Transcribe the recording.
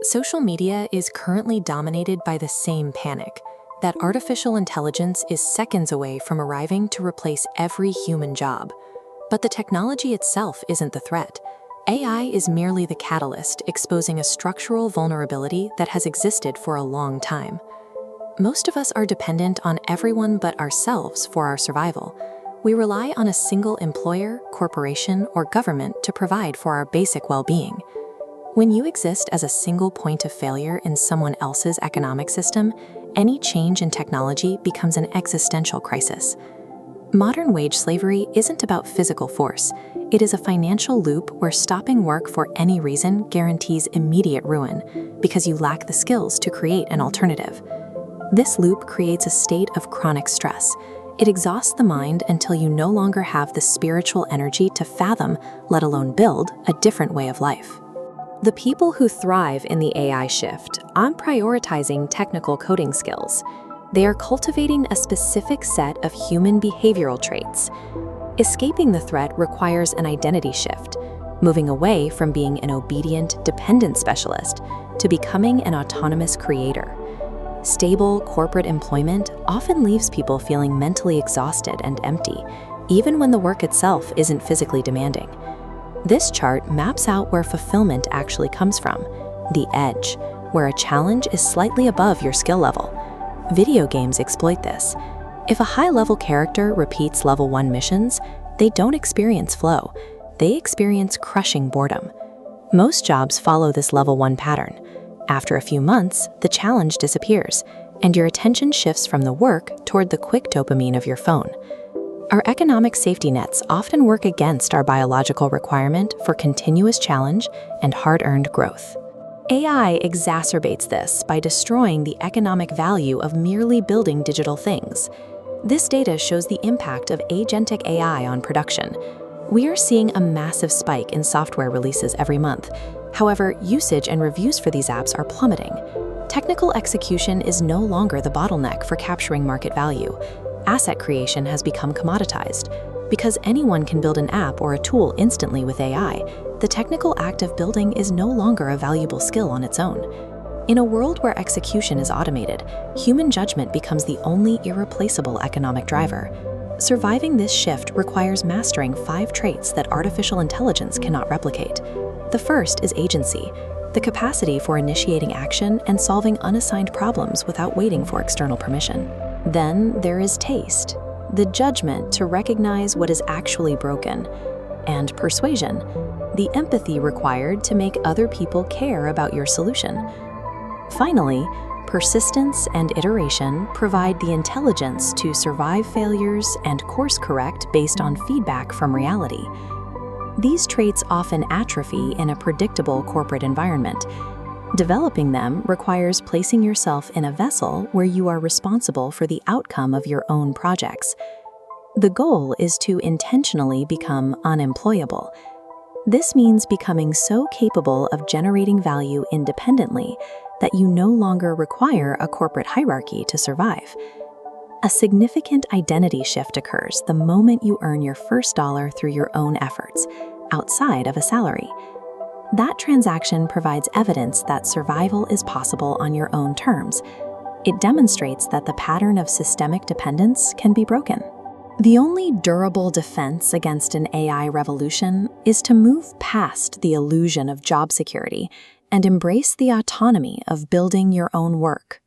Social media is currently dominated by the same panic, that artificial intelligence is seconds away from arriving to replace every human job. But the technology itself isn't the threat. AI is merely the catalyst, exposing a structural vulnerability that has existed for a long time. Most of us are dependent on everyone but ourselves for our survival. We rely on a single employer, corporation, or government to provide for our basic well-being. When you exist as a single point of failure in someone else's economic system, any change in technology becomes an existential crisis. Modern wage slavery isn't about physical force. It is a financial loop where stopping work for any reason guarantees immediate ruin because you lack the skills to create an alternative. This loop creates a state of chronic stress. It exhausts the mind until you no longer have the spiritual energy to fathom, let alone build, a different way of life. The people who thrive in the AI shift aren't prioritizing technical coding skills. They are cultivating a specific set of human behavioral traits. Escaping the threat requires an identity shift, moving away from being an obedient, dependent specialist to becoming an autonomous creator. Stable corporate employment often leaves people feeling mentally exhausted and empty, even when the work itself isn't physically demanding. This chart maps out where fulfillment actually comes from, the edge, where a challenge is slightly above your skill level. Video games exploit this. If a high-level character repeats level 1 missions, they don't experience flow. They experience crushing boredom. Most jobs follow this level 1 pattern. After a few months, the challenge disappears, and your attention shifts from the work toward the quick dopamine of your phone. Our economic safety nets often work against our biological requirement for continuous challenge and hard-earned growth. AI exacerbates this by destroying the economic value of merely building digital things. This data shows the impact of agentic AI on production. We are seeing a massive spike in software releases every month. However, usage and reviews for these apps are plummeting. Technical execution is no longer the bottleneck for capturing market value. Asset creation has become commoditized. Because anyone can build an app or a tool instantly with AI, the technical act of building is no longer a valuable skill on its own. In a world where execution is automated, human judgment becomes the only irreplaceable economic driver. Surviving this shift requires mastering 5 traits that artificial intelligence cannot replicate. The first is agency, the capacity for initiating action and solving unassigned problems without waiting for external permission. Then there is taste, the judgment to recognize what is actually broken, and persuasion, the empathy required to make other people care about your solution. Finally, persistence and iteration provide the intelligence to survive failures and course correct based on feedback from reality. These traits often atrophy in a predictable corporate environment. Developing them requires placing yourself in a vessel where you are responsible for the outcome of your own projects. The goal is to intentionally become unemployable. This means becoming so capable of generating value independently that you no longer require a corporate hierarchy to survive. A significant identity shift occurs the moment you earn your first dollar through your own efforts, outside of a salary. That transaction provides evidence that survival is possible on your own terms. It demonstrates that the pattern of systemic dependence can be broken. The only durable defense against an AI revolution is to move past the illusion of job security and embrace the autonomy of building your own work.